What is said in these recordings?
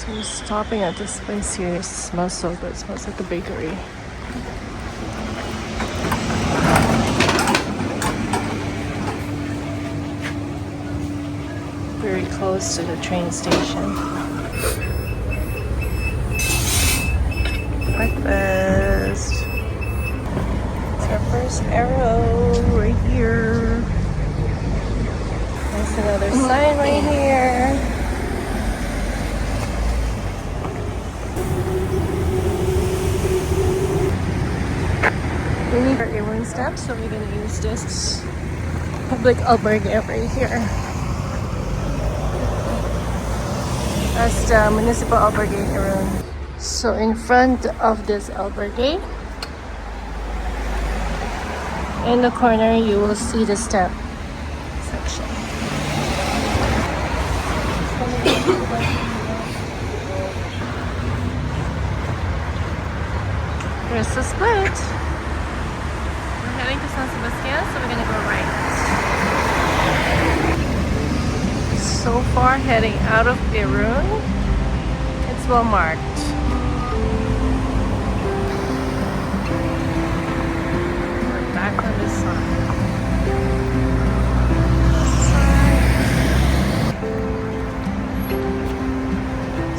So we're stopping at this place here. It smells so good. It smells like a bakery. Very close to the train station. Breakfast. It's our first arrow right here. There's another sign right here. We need our Irun steps, so we're gonna use this public albergue right here. That's the municipal albergue in Irun. So in front of this albergue, in the corner, you will see the step section. There's a split. We're heading to San Sebastián, so we're gonna go right. So far, heading out of Irun. It's well marked. We're back on this side.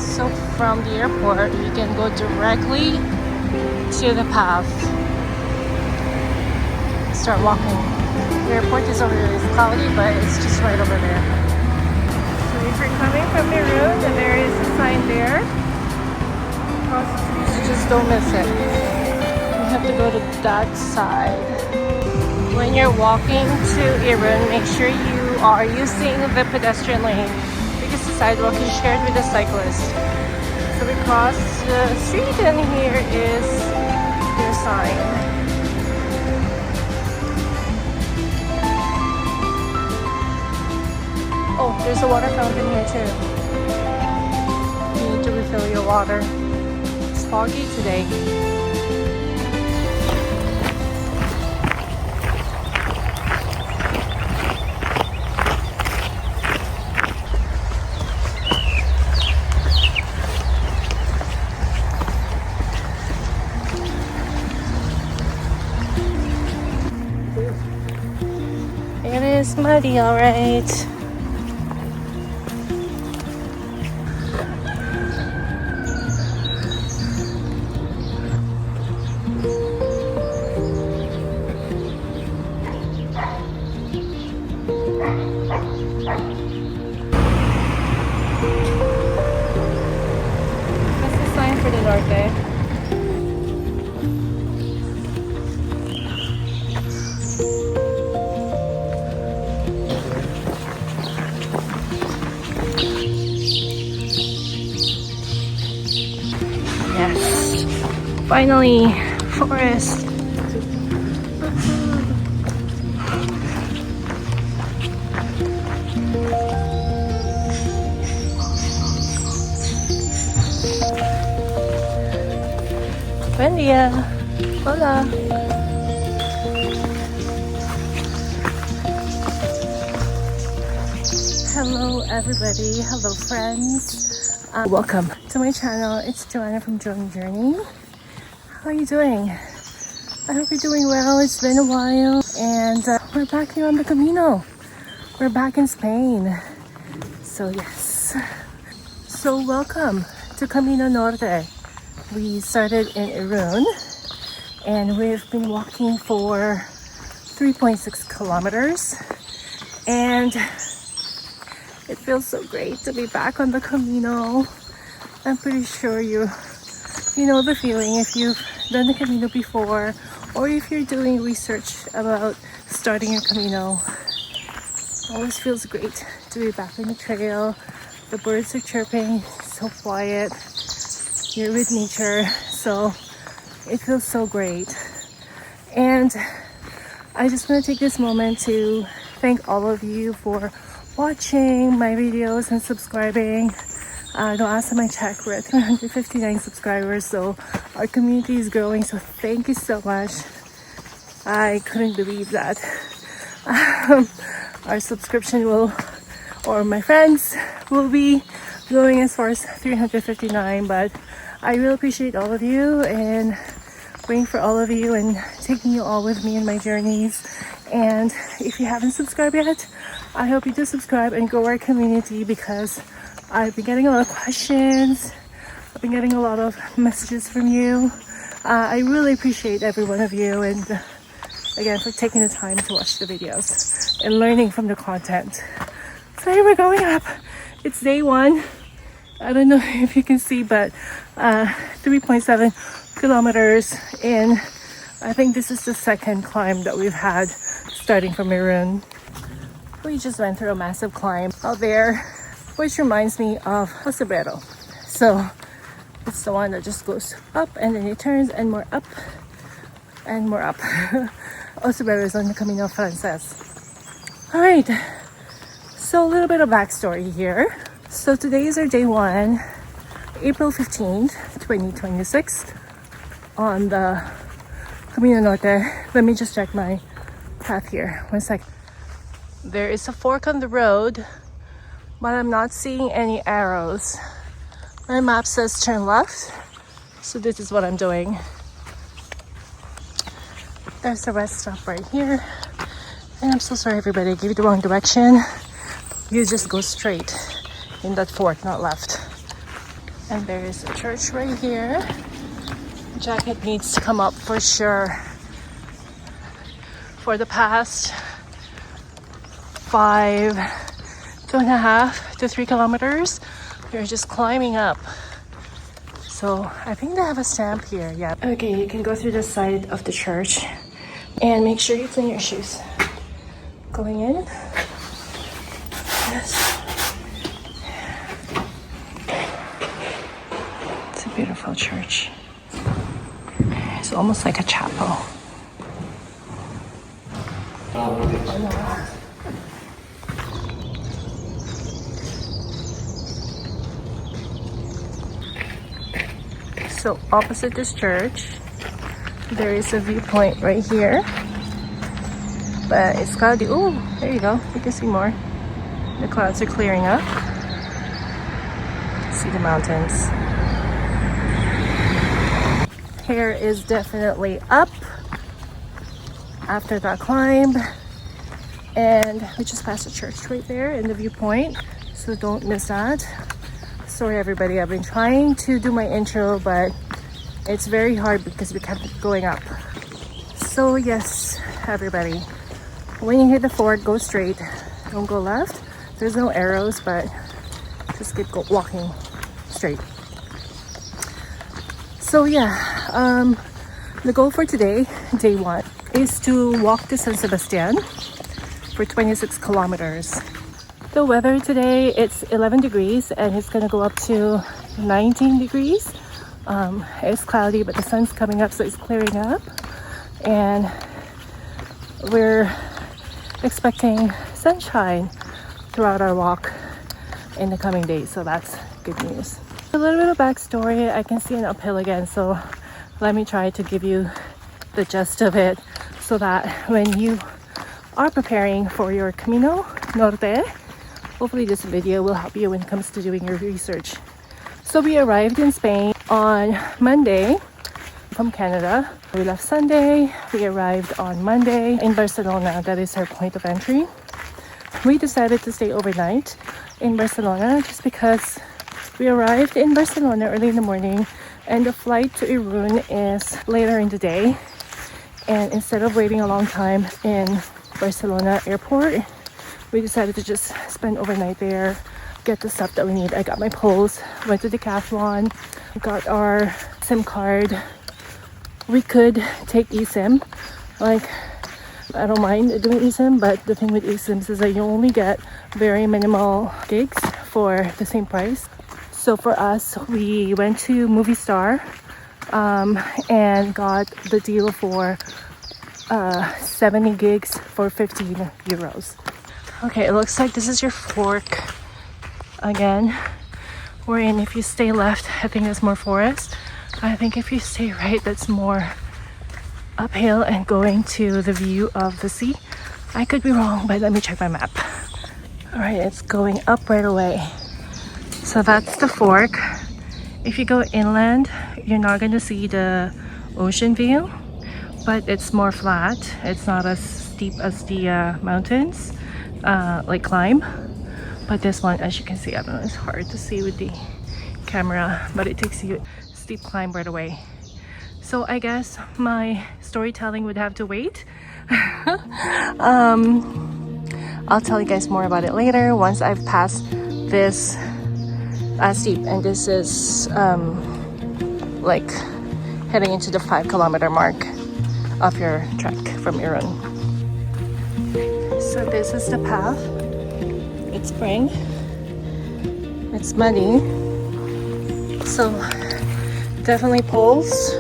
So from the airport, you can go directly to the path. Start walking. The airport is over there. It's cloudy, but it's just right over there. So if you're coming from Irun, then there is a sign there. Cross the street, so just don't miss it. You have to go to that side. When you're walking to Irun, make sure you are using the pedestrian lane because the sidewalk is shared with the cyclist. So we cross the street and here is your sign. Oh, there's a water fountain here too. You need to refill your water. It's foggy today. It is muddy, alright. That's the sign for the Norte. Yes, finally, forest. Buen día. Hola. Hello everybody. Hello friends. Welcome to my channel. It's Joanna from Joan Journey. How are you doing? I hope you're doing well. It's been a while and we're back here on the Camino. We're back in Spain. So yes. So welcome to Camino Norte. We started in Irun and we've been walking for 3.6 kilometers and it feels so great to be back on the Camino. I'm pretty sure you know the feeling if you've done the Camino before or if you're doing research about starting your Camino. It always feels great to be back on the trail. The birds are chirping, so quiet. You're with nature, so it feels so great. And I just want to take this moment to thank all of you for watching my videos and subscribing. The last time I checked, we're at 359 subscribers, so our community is growing, so thank you so much. I couldn't believe that our subscription will, or my friends will be going as far as 359, but I really appreciate all of you and waiting for all of you and taking you all with me in my journeys. And if you haven't subscribed yet, I hope you do subscribe and grow our community, because I've been getting a lot of questions. I've been getting a lot of messages from you. I really appreciate every one of you, and again, for taking the time to watch the videos and learning from the content. So here we're going up. It's day one. I don't know if you can see, but 3.7 kilometers in. I think this is the second climb that we've had starting from Irun. We just went through a massive climb out there, which reminds me of Pasaia. So it's the one that just goes up and then it turns and more up and more up. Pasaia is on the Camino Norte. Alright, so a little bit of backstory here. So today is our day one, April 15th, 2026, on the Camino Norte. Let me just check my path here. 1 second. There is a fork on the road, but I'm not seeing any arrows. My map says turn left, so this is what I'm doing. There's the rest stop right here. And I'm so sorry everybody, I gave you the wrong direction. You just go straight in that fork, not left. And there is a church right here. Jacket needs to come up for sure. For the past 2.5 to 3 kilometers, we're just climbing up. So I think they have a stamp here. Yeah. Okay, you can go through the side of the church and make sure you clean your shoes. Going in. Yes. It's a beautiful church. It's almost like a chapel. So opposite this church, there is a viewpoint right here, but it's cloudy. Oh, there you go. You can see more. The clouds are clearing up. See the mountains. Hair is definitely up after that climb, and we just passed the church right there in the viewpoint, so don't miss that. Sorry everybody, I've been trying to do my intro, but it's very hard because we kept going up. So yes, everybody, when you hit the fork, go straight, don't go left. There's no arrows, but just keep walking straight. So yeah, the goal for today, day one, is to walk to San Sebastian for 26 kilometers. The weather today, it's 11 degrees and it's gonna go up to 19 degrees. It's cloudy, but the sun's coming up, so it's clearing up. And we're expecting sunshine throughout our walk in the coming days, so that's good news. A little bit of backstory. I can see an uphill again, so let me try to give you the gist of it so that when you are preparing for your Camino Norte, hopefully this video will help you when it comes to doing your research. So we arrived in Spain on Monday from Canada. We left Sunday. We arrived on Monday in Barcelona. That is our point of entry. We decided to stay overnight in Barcelona just because we arrived in Barcelona early in the morning and the flight to Irun is later in the day. And instead of waiting a long time in Barcelona airport, we decided to just spend overnight there, get the stuff that we need. I got my poles, went to Decathlon, got our SIM card. We could take eSIM. Like, I don't mind doing eSIM, but the thing with eSIMs is that you only get very minimal gigs for the same price. So for us, we went to Movie Star and got the deal for 70 gigs for 15 euros. Okay, it looks like this is your fork again. Wherein if you stay left, I think there's more forest. I think if you stay right, that's more uphill and going to the view of the sea. I could be wrong, but let me check my map. All right, it's going up right away. So that's the fork. If you go inland, you're not going to see the ocean view, but it's more flat. It's not as steep as the mountains, like climb. But this one, as you can see, I don't know, it's hard to see with the camera, but it takes you steep climb right away. So I guess my storytelling would have to wait. I'll tell you guys more about it later once I've passed this steep, and this is like heading into the 5-kilometer mark of your trek from Irun. So this is the path. It's spring. It's muddy. So definitely poles.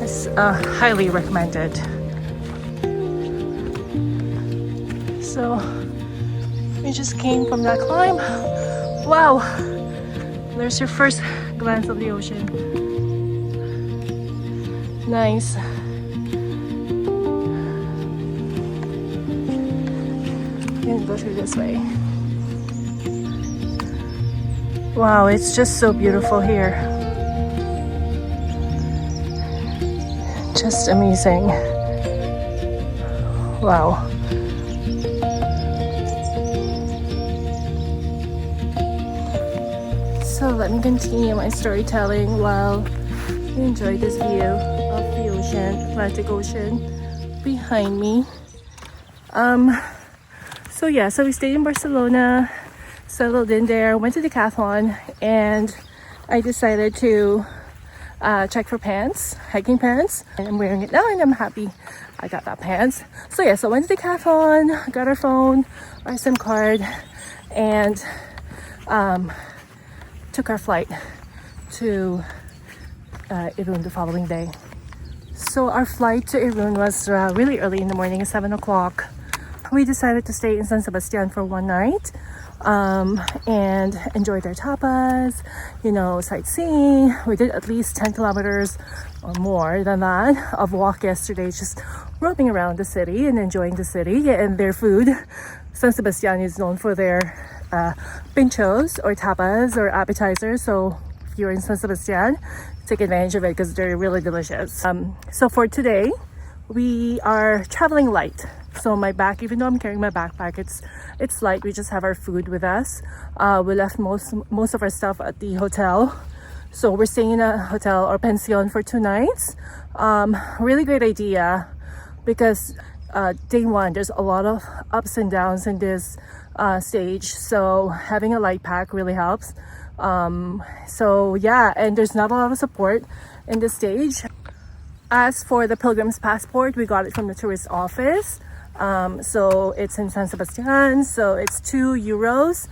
It's highly recommended. So we just came from that climb. Wow! There's your first glance of the ocean. Nice. I'm gonna go through this way. Wow, it's just so beautiful here. Just amazing. Wow. So let me continue my storytelling while you enjoy this view of the ocean, Atlantic Ocean behind me. So yeah, so we stayed in Barcelona, settled in there, went to Decathlon, and I decided to check for pants, hiking pants, and I'm wearing it now and I'm happy I got that pants. So yeah, so I went to Decathlon, got our phone, our SIM card, and took our flight to Irun the following day. So our flight to Irun was really early in the morning at 7 o'clock. We decided to stay in San Sebastián for one night and enjoy their tapas, you know, sightseeing. We did at least 10 kilometers or more than that of walk yesterday, just roaming around the city and enjoying the city and their food. San Sebastián is known for their pinchos or tapas or appetizers, so if you're in San Sebastián, take advantage of it because they're really delicious. So for today, we are traveling light. So my bag, even though I'm carrying my backpack, it's light. We just have our food with us. We left most of our stuff at the hotel, so we're staying in a hotel or pension for 2 nights. Really great idea because day one, there's a lot of ups and downs in this stage, so having a light pack really helps. So yeah, and there's not a lot of support in this stage. As for the pilgrim's passport, we got it from the tourist office. So it's in San Sebastián, so it's €2.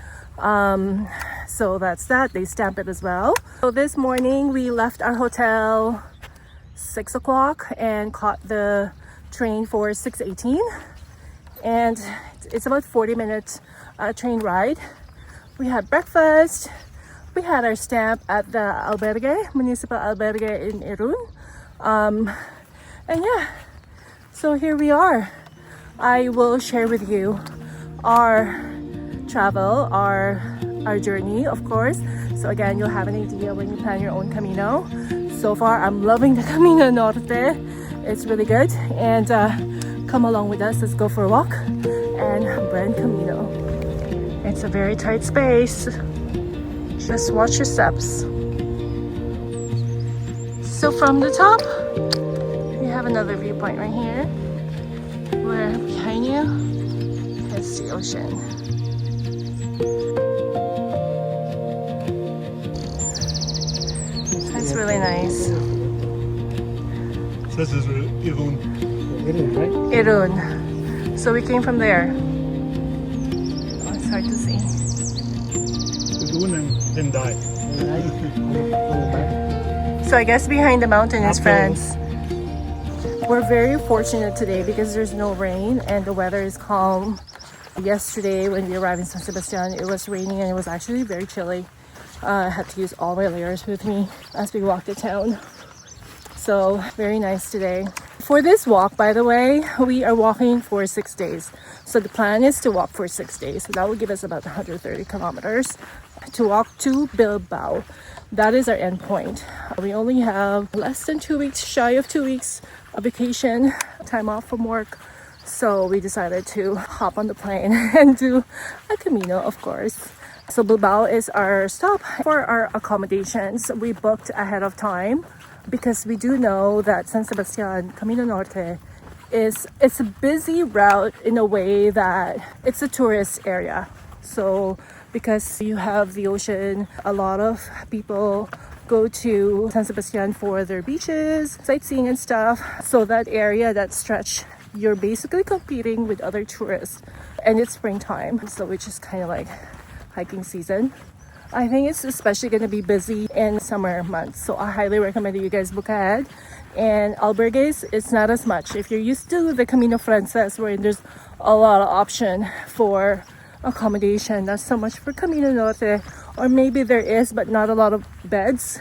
So that's that. They stamp it as well. So this morning we left our hotel 6 o'clock and caught the train for 6:18, and it's about 40-minute train ride. We had breakfast. We had our stamp at the albergue, municipal albergue in Irun. And yeah, so here we are. I will share with you our travel, our journey, of course. So again, you'll have an idea when you plan your own Camino. So far, I'm loving the Camino Norte. It's really good. And come along with us. Let's go for a walk and blend Camino. It's a very tight space. Just watch your steps. So from the top, we have another viewpoint right here, where behind you is the ocean. That's really nice. So this is Irun. Irun, right? Irun. So we came from there. Oh, it's hard to see. Irun and then die. So I guess behind the mountain is France. We're very fortunate today because there's no rain and the weather is calm. Yesterday when we arrived in San Sebastián, it was raining and it was actually very chilly. I had to use all my layers with me as we walked the town. So very nice today. For this walk, by the way, we are walking for 6 days. So the plan is to walk for 6 days. So that will give us about 130 kilometers. to walk to Bilbao. That is our end point. We only have less than 2 weeks, shy of 2 weeks of vacation, time off from work. So we decided to hop on the plane and do a Camino, of course. So Bilbao is our stop for our accommodations. We booked ahead of time because we do know that San Sebastián, Camino Norte, it's a busy route in a way that it's a tourist area. So because you have the ocean, a lot of people go to San Sebastián for their beaches, sightseeing and stuff. So that area, that stretch, you're basically competing with other tourists. And it's springtime, so which is kind of like hiking season. I think it's especially going to be busy in summer months. So I highly recommend that you guys book ahead. And albergues, it's not as much. If you're used to the Camino Frances, where there's a lot of option for accommodation, not so much for Camino Norte, or maybe there is, but not a lot of beds,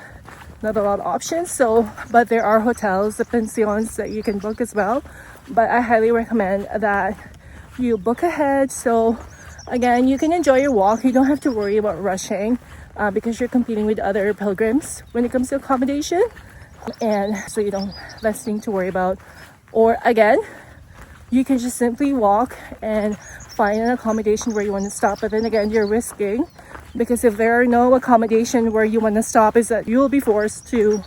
not a lot of options. So, but there are hotels, the pensions that you can book as well. But I highly recommend that you book ahead. So again, you can enjoy your walk. You don't have to worry about rushing because you're competing with other pilgrims when it comes to accommodation. And so you don't have less thing to worry about. Or again, you can just simply walk and find an accommodation where you want to stop. But then again, you're risking, because if there are no accommodation where you want to stop, is that you will be forced to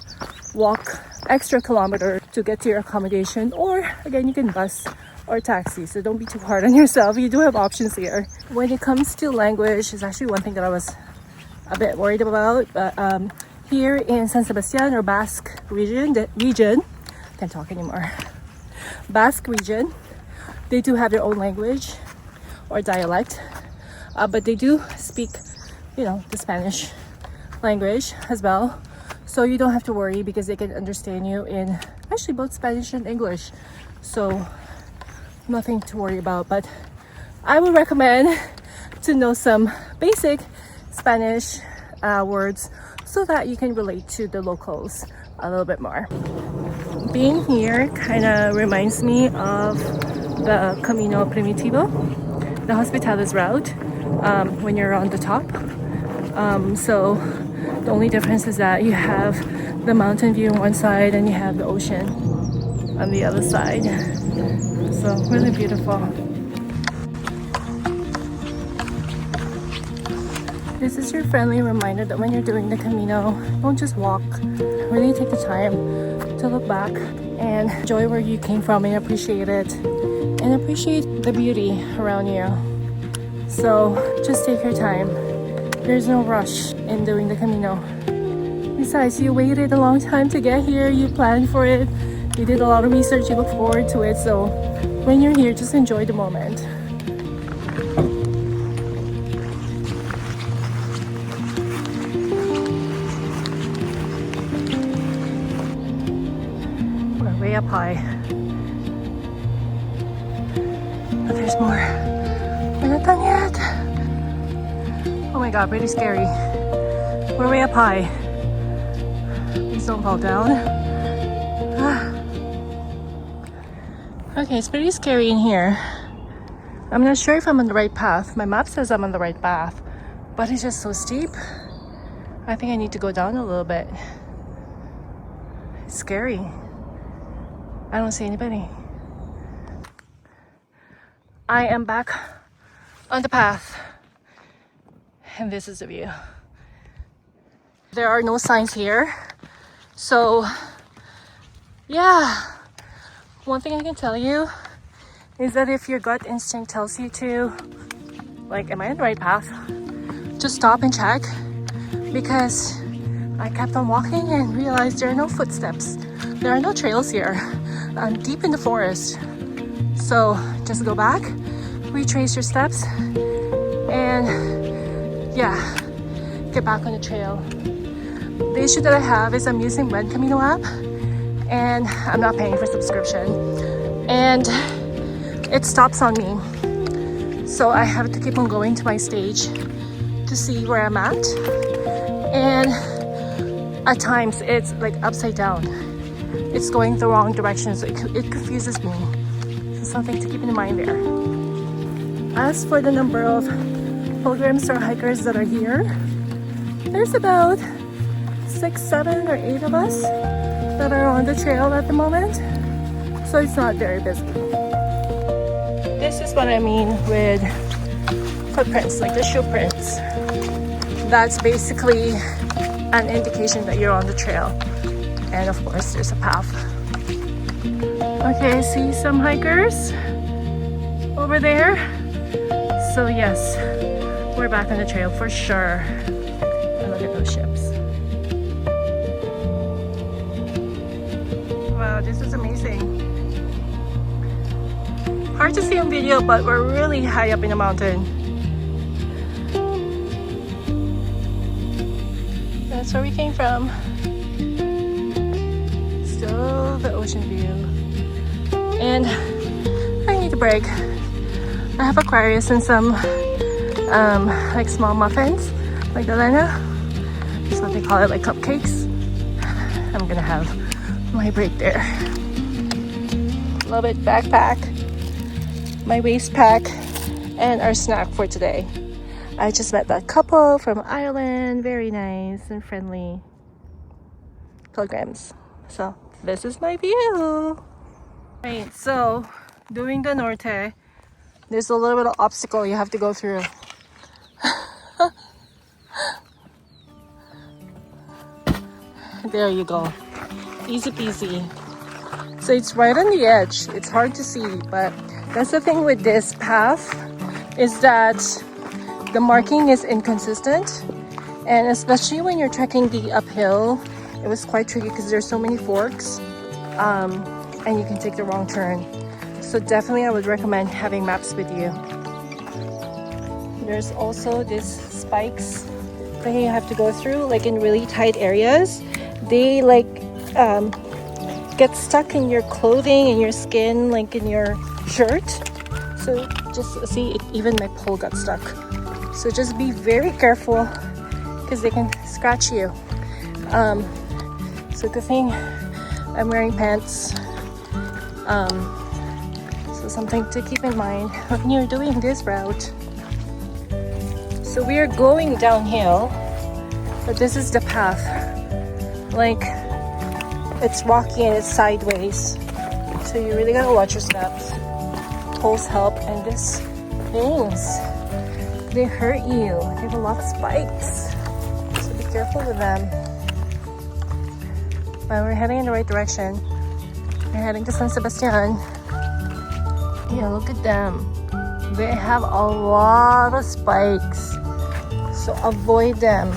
walk extra kilometer to get to your accommodation. Or again, you can bus or taxi. So don't be too hard on yourself. You do have options here. When it comes to language, it's actually one thing that I was a bit worried about. But here in San Sebastián, or Basque region, can't talk anymore. Basque region, they do have their own language or dialect, but they do speak, the Spanish language as well. So you don't have to worry because they can understand you in actually both Spanish and English. So nothing to worry about. But I would recommend to know some basic Spanish words so that you can relate to the locals a little bit more. Being here kind of reminds me of the Camino Primitivo, the Hospitales route, when you're on the top. So the only difference is that you have the mountain view on one side and you have the ocean on the other side. So really beautiful. This is your friendly reminder that when you're doing the Camino, don't just walk. Really take the time to look back and enjoy where you came from and appreciate it. And appreciate the beauty around you. So just take your time. There's no rush in doing the Camino. Besides, you waited a long time to get here. You planned for it. You did a lot of research. You look forward to it. So when you're here, just enjoy the moment. We're way up high. But there's more. We're not done yet. Oh my god, pretty scary. We're way up high. Please don't fall down. Okay, it's pretty scary in here. I'm not sure if I'm on the right path. My map says I'm on the right path, but it's just so steep. I think I need to go down a little bit. It's scary. I don't see anybody. I am back on the path, and this is the view. There are no signs here, so yeah. One thing I can tell you is that if your gut instinct tells you to, like, am I on the right path? Just stop and check, because I kept on walking and realized there are no footsteps. There are no trails here. I'm deep in the forest. So just go back, retrace your steps, and yeah, get back on the trail. The issue that I have is I'm using Buen Camino app, and I'm not paying for subscription, and it stops on me. So I have to keep on going to my stage to see where I'm at, and at times it's like upside down. It's going the wrong direction, so it confuses me. So something to keep in mind there. As for the number of pilgrims or hikers that are here, There's about 6, 7, or 8 of us that are on the trail at the moment, so it's not very busy. This is what I mean with footprints, like the shoe prints. That's basically an indication that you're on the trail. And of course, there's a path. Okay, I see some hikers over there. So yes, we're back on the trail for sure. And look at those ships. Wow, this is amazing. Hard to see on video, but we're really high up in the mountain. That's where we came from. Still the ocean view. And I need a break. I have Aquarius and some like small muffins, like the Lena. That's what they call it, like cupcakes. I'm gonna have my break there. Love it. Backpack, my waist pack, and our snack for today. I just met that couple from Ireland. Very nice and friendly pilgrims. So this is my view. Right, so doing the Norte, there's a little bit of obstacle you have to go through. There you go. Easy peasy. So it's right on the edge. It's hard to see, but that's the thing with this path, is that the marking is inconsistent, and especially when you're trekking the uphill, it was quite tricky because there's so many forks, and you can take the wrong turn. So definitely I would recommend having maps with you. There's also these spikes that you have to go through, like in really tight areas. They like get stuck in your clothing and your skin, like in your shirt. So just see, even my pole got stuck. So just be very careful because they can scratch you. So good thing I'm wearing pants. So something to keep in mind when you're doing this route. So we are going downhill, but this is the path. Like, it's rocky and it's sideways. So you really gotta watch your steps. Poles help, and these things, they hurt you. They have a lot of spikes. So be careful with them. But we're heading in the right direction. We're heading to San Sebastián. Yeah, look at them. They have a lot of spikes. So avoid them.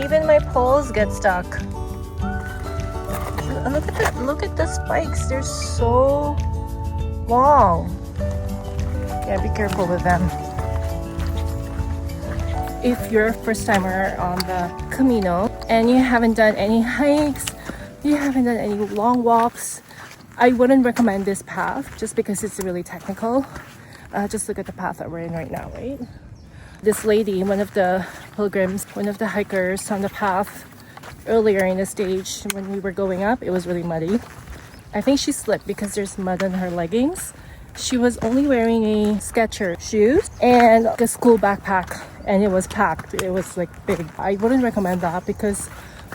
Even my poles get stuck. Look at the spikes. They're so long. Yeah, be careful with them. If you're a first timer on the Camino and you haven't done any hikes, you haven't done any long walks, I wouldn't recommend this path just because it's really technical. Just look at the path that we're in right now, right? This lady, one of the pilgrims, one of the hikers on the path earlier in the stage when we were going up, it was really muddy. I think she slipped because there's mud on her leggings. She was only wearing a Skechers shoes and a school backpack, and it was packed. It was like big. I wouldn't recommend that because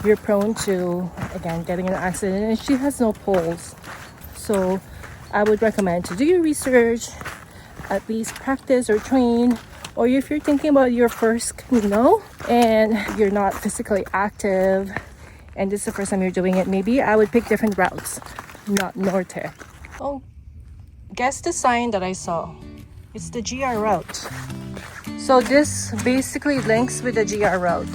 you're prone to, again, getting an accident, and she has no poles. So I would recommend to do your research, at least practice or train. Or if you're thinking about your first Camino and you're not physically active and this is the first time you're doing it, maybe I would pick different routes, not Norte. Oh, guess the sign that I saw. It's the GR route. So this basically links with the GR route.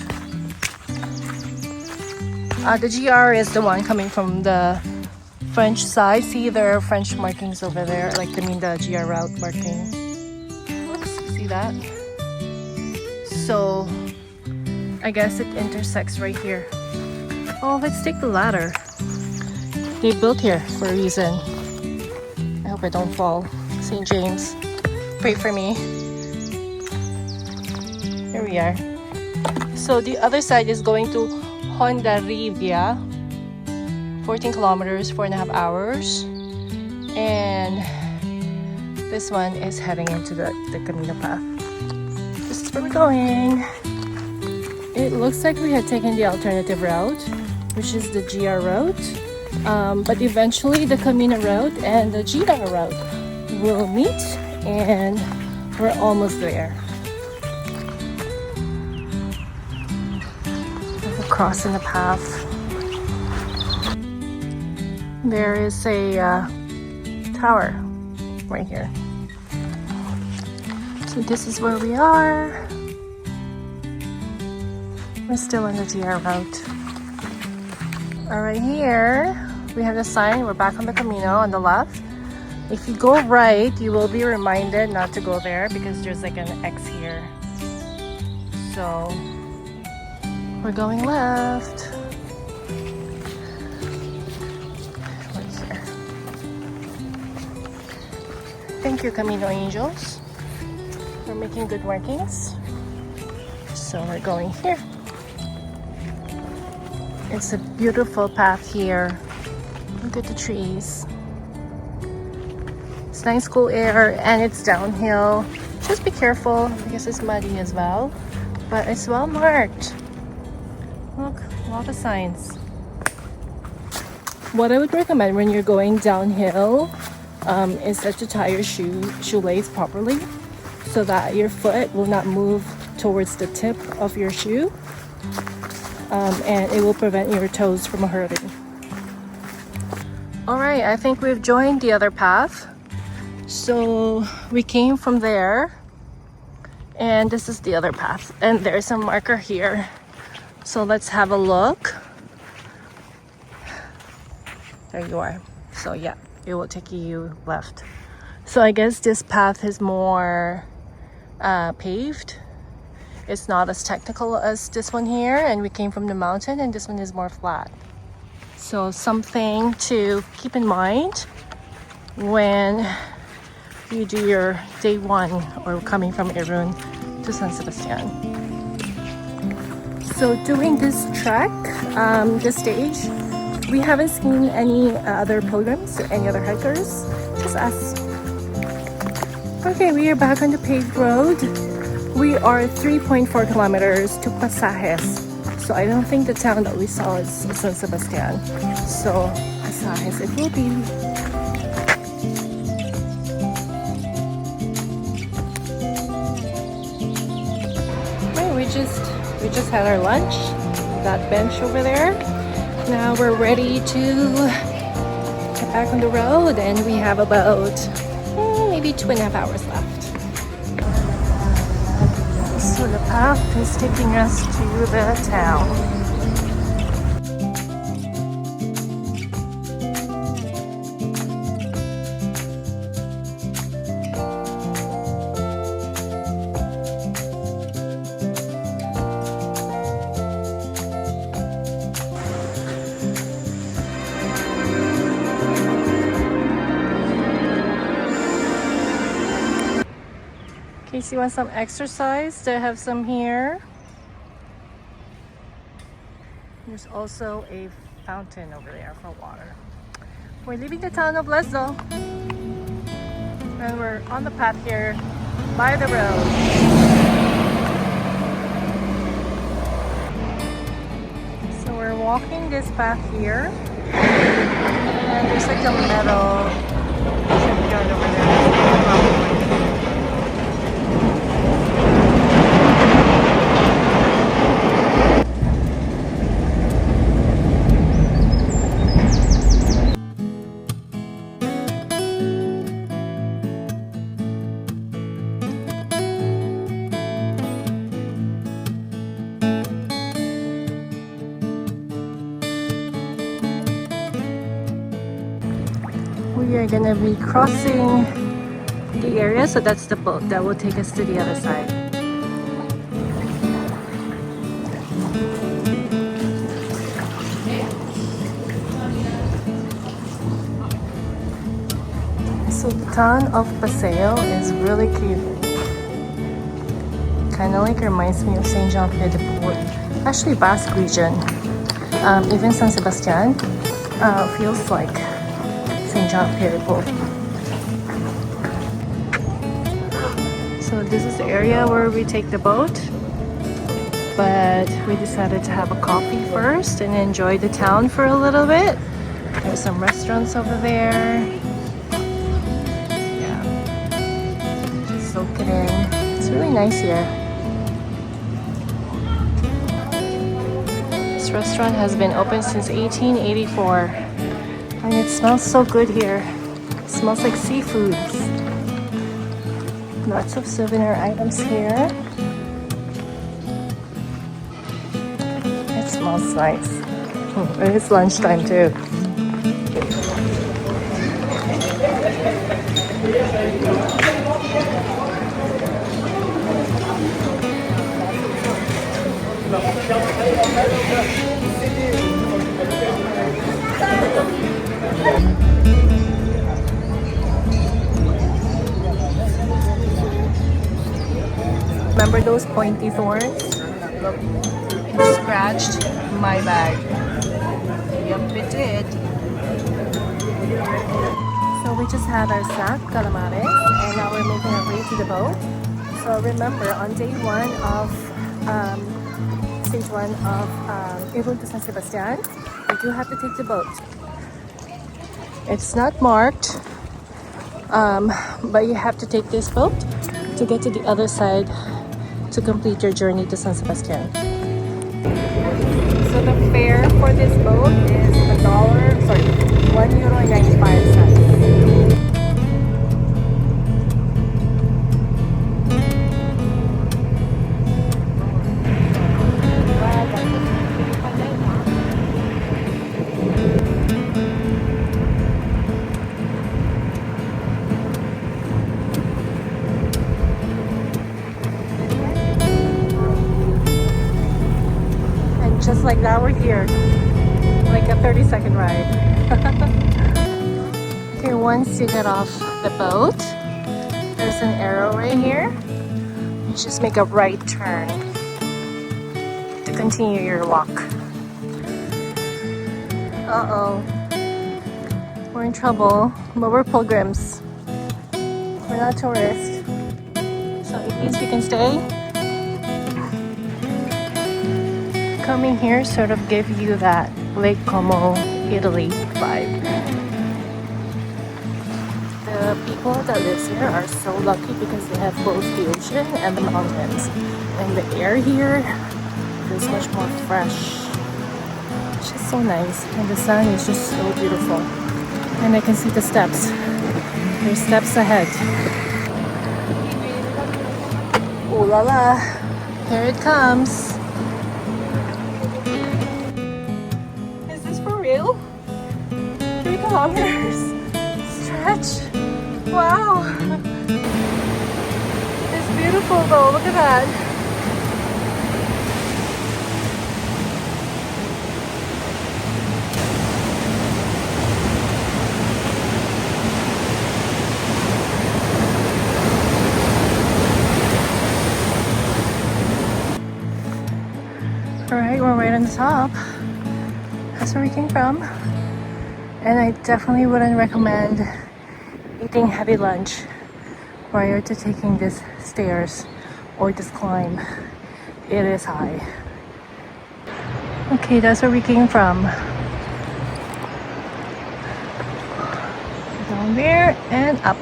The GR is the one coming from the French side. See, there are French markings over there, like I mean the GR route marking. See that? So I guess it intersects right here. Oh, let's take the ladder. They built here for a reason. I hope I don't fall. St. James, pray for me. Here we are. So the other side is going to Hondarribia, 14 kilometers, 4.5 hours. And this one is heading into the Camino path. This is where we're going. It looks like we had taken the alternative route, which is the GR route. But eventually the Camino route and the GR route will meet, and we're almost there. We're crossing the path. There is a tower right here. So this is where we are. We're still on the GR route. Alright, here we have the sign. We're back on the Camino on the left. If you go right, you will be reminded not to go there because there's like an X here. So we're going left. Right here. Thank you, Camino Angels, for making good markings. So we're going here. It's a beautiful path here. Look at the trees. It's nice cool air and it's downhill. Just be careful because it's muddy as well. But it's well marked. Look, a lot of signs. What I would recommend when you're going downhill is that you tie your shoelace properly so that your foot will not move towards the tip of your shoe. And it will prevent your toes from hurting. Alright, I think we've joined the other path. So we came from there, and this is the other path, and there's a marker here. So let's have a look. There you are. So yeah, it will take you left. So I guess this path is more paved. It's not as technical as this one here, and we came from the mountain, and this one is more flat. So something to keep in mind when you do your day one or coming from Irun to San Sebastian. So doing this trek, this stage, we haven't seen any other pilgrims or any other hikers, just us. Okay, we are back on the paved road. We are 3.4 kilometers to Pasaia. So I don't think the town that we saw is San Sebastian. So Pasaia it will be. Okay, we just had our lunch. That bench over there. Now we're ready to get back on the road, and we have about maybe 2.5 hours left. So the path is taking us to the town. In case you want some exercise, they have some here. There's also a fountain over there for water. We're leaving the town of Lesdo, and we're on the path here by the road. So we're walking this path here, and there's like a metal shipyard over there. We are gonna be crossing the area, so that's the boat that will take us to the other side. So the town of Pasaia is really cute. Kind of like reminds me of Saint Jean Pied de Port. Actually, Basque region. Even San Sebastian feels like Saint Jean Pied de Port. So this is the area where we take the boat. but we decided to have a coffee first and enjoy the town for a little bit. There's some restaurants over there. Yeah, just soak it in. It's really nice here. This restaurant has been open since 1884 and it smells so good here. It smells like seafoods. Lots of souvenir items here. It smells nice. It's lunchtime too. Remember those pointy thorns? Look, it scratched my bag. Yep, it did. So we just had our snack, calamares, and now we're making our way to the boat. So remember, on day one of stage one of Irun to San Sebastian, we do have to take the boat. It's not marked, but you have to take this boat to get to the other side to complete your journey to San Sebastian. So the fare for this boat is €1.95. Just like that, we're here. Like a 30-second ride. Okay, once you get off the boat, there's an arrow right here. You just make a right turn to continue your walk. Uh-oh. We're in trouble, but we're pilgrims. We're not tourists. So it means we can stay. Coming here sort of give you that Lake Como, Italy vibe. The people that live here are so lucky because they have both the ocean and the mountains. And the air here feels much more fresh. It's just so nice. And the sun is just so beautiful. And I can see the steps. There's steps ahead. Ooh la la. Here it comes. 3 kilometers stretch. Wow, it's beautiful though. Look at that. All right, we're right on the top. That's where we came from. And I definitely wouldn't recommend eating heavy lunch prior to taking this stairs or this climb. It is high. Okay, that's where we came from. Down there and up.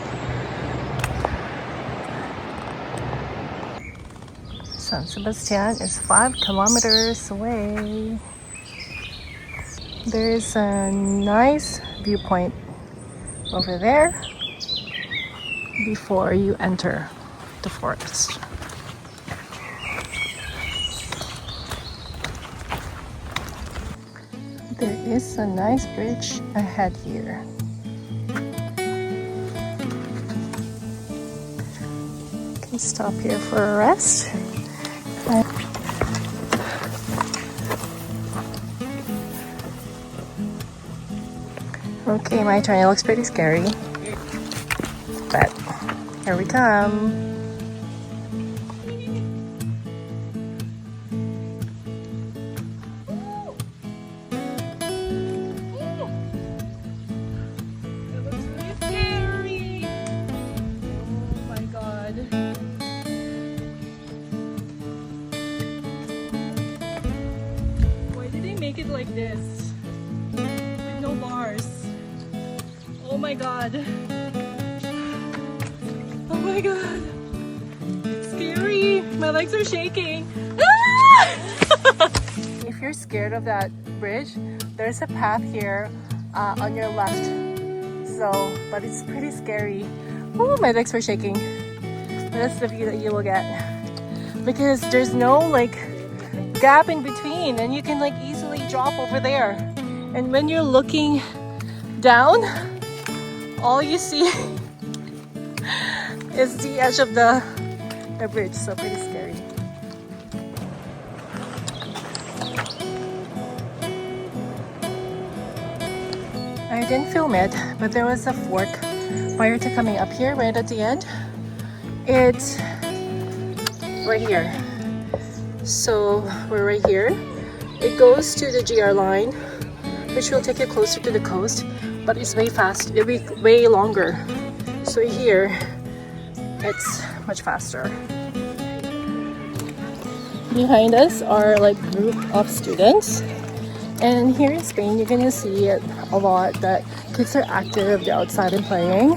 San Sebastian is 5 kilometers away. There is a nice viewpoint over there before you enter the forest. There is a nice bridge ahead here. You can stop here for a rest. Okay, my turn. It looks pretty scary, but here we come. It looks really scary. Oh my god. make it like this with no bars. Oh my god. Oh my god. Scary. My legs are shaking. Ah! If you're scared of that bridge, there's a path here on your left. So, but it's pretty scary. Oh, my legs were shaking. That's the view that you will get. Because there's no like gap in between and you can like easily drop over there. And when you're looking down, all you see is the edge of the bridge. So pretty scary. I didn't film it, but there was a fork prior to coming up here right at the end. It's right here. So we're right here. It goes to the GR line, which will take you closer to the coast, but it's way fast. It'll be way longer. So here, it's much faster. Behind us are like group of students. And here in Spain, you're gonna see it a lot that kids are active, they're outside and playing.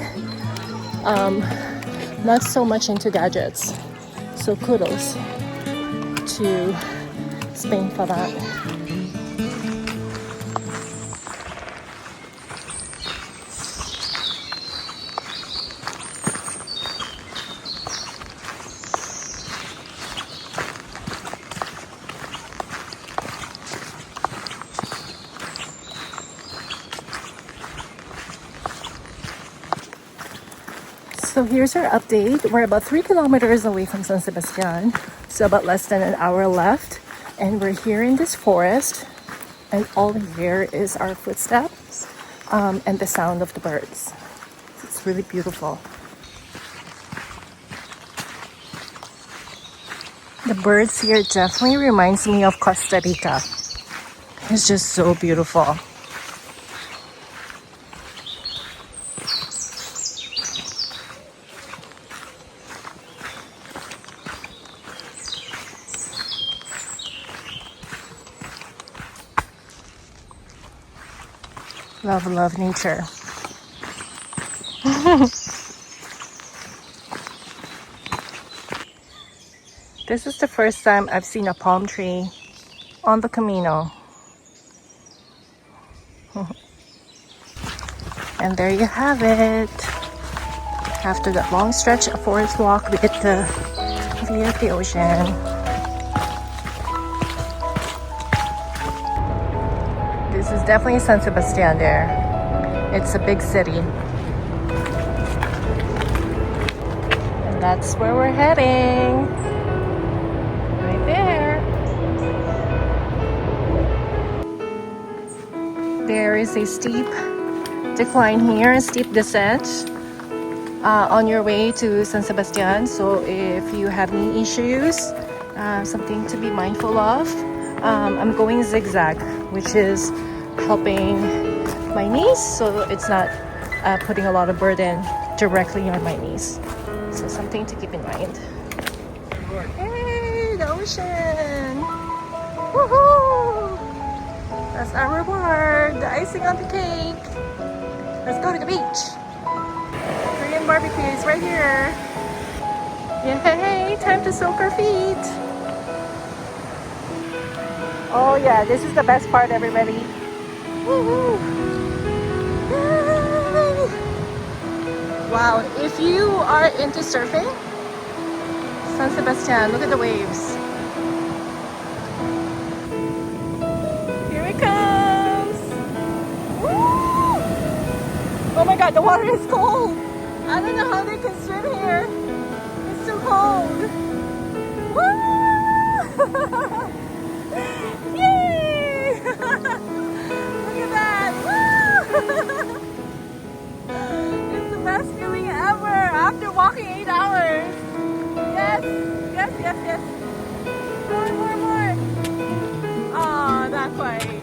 Not so much into gadgets. So kudos to Spain for that. So here's our update. We're about 3 kilometers away from San Sebastian. So about less than an hour left. And we're here in this forest. And all we hear is our footsteps and the sound of the birds. It's really beautiful. The birds here definitely reminds me of Costa Rica. It's just so beautiful. Love nature. This is the first time I've seen a palm tree on the Camino. And there you have it. After that long stretch of forest walk, we get the view of the ocean. This is definitely San Sebastián there. It's a big city. And that's where we're heading. Right there. There is a steep decline here, a steep descent on your way to San Sebastián. So if you have knee issues, something to be mindful of. I'm going zigzag, which is helping my knees, so it's not putting a lot of burden directly on my knees. So something to keep in mind. Hey, the ocean! Woohoo! That's our reward, the icing on the cake. Let's go to the beach. Korean barbecue is right here. Yay! Time to soak our feet. Oh yeah, this is the best part, everybody. Woohoo! Yay! Wow, if you are into surfing, San Sebastián, look at the waves. Here it comes! Woo! Oh my god, the water is cold! I don't know how they can swim here. It's too cold. Woo! Yay! Look at that! Woo! It's the best feeling ever after walking 8 hours. Yes, yes, yes, yes. More. Oh, not quite.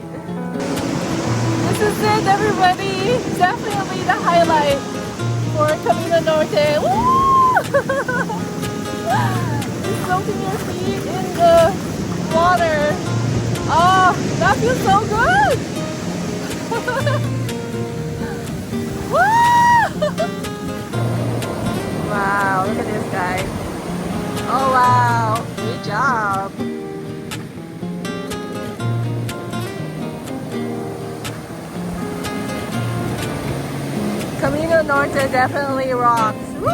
This is it, everybody. Definitely the highlight for Camino Norte. Woo! Soaking your feet in the water Oh, that feels so good! Wow, look at this guy. Oh wow, good job. Camino Norte definitely rocks. Woo!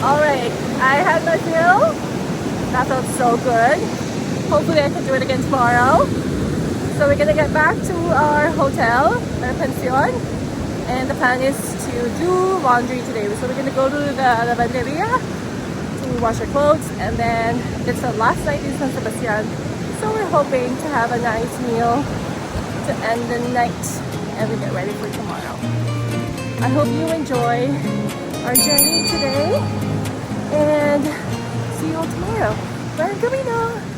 Alright, I had my fill. That felt so good. Hopefully I can do it again tomorrow. So we're gonna get back to our hotel, our pension, and the plan is to do laundry today. So we're gonna go to the lavanderia to wash our clothes, and then it's the last night in San Sebastian. So we're hoping to have a nice meal to end the night and we get ready for tomorrow. I hope you enjoy our journey today and see you all tomorrow. Bye, Camino!